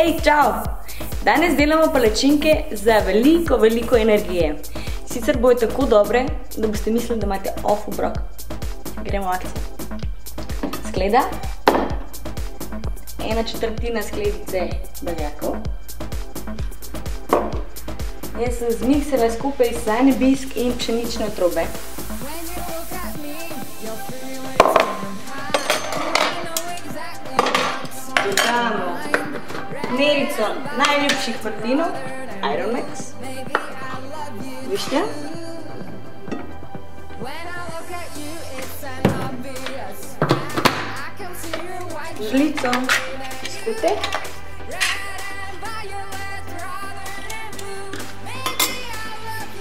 Hej, čau! Danes delamo palačinke za veliko energije. Sicer bojo tako dobre, da boste mislili, da imate off obrok. Gremo v akcijo. Skleda. 1/4 skledice beljakov. Jaz sem zmiksala skupaj slane bisk in pšenične otrobe. Dodamo merico najljubših proteinov, Ironmax, višnja, žlico skute,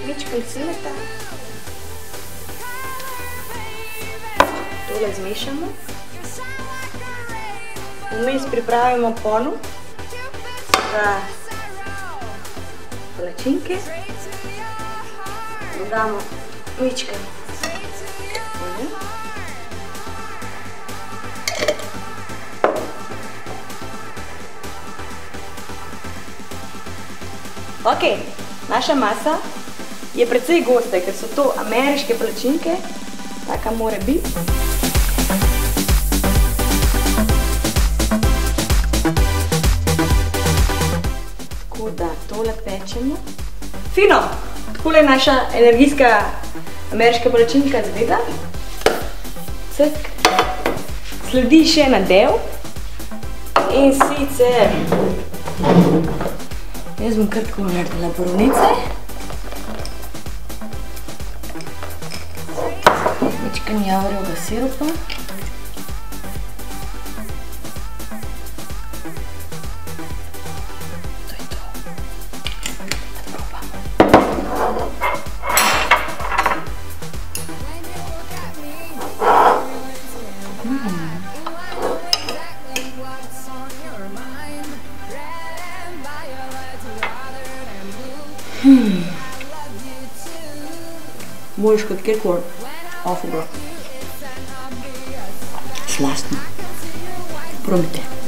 mičko cimeta, tole zmešamo. Vmes pripravimo ponev za palačinke. Dodamo mičke olja. Ok, naša masa je precej gosta, ker so to ameriške palačinke, taka mora biti. Da tole pečemo. Fino! Takole je naša energijska ameriška palačinka zgleda. Cek. Sledi še nadev. In sicer jaz bom kar tako naredila borovnice. Mičkam javorjevega sirupa. Boljš kot kjerkoli off obrok. Slastno. Probajte.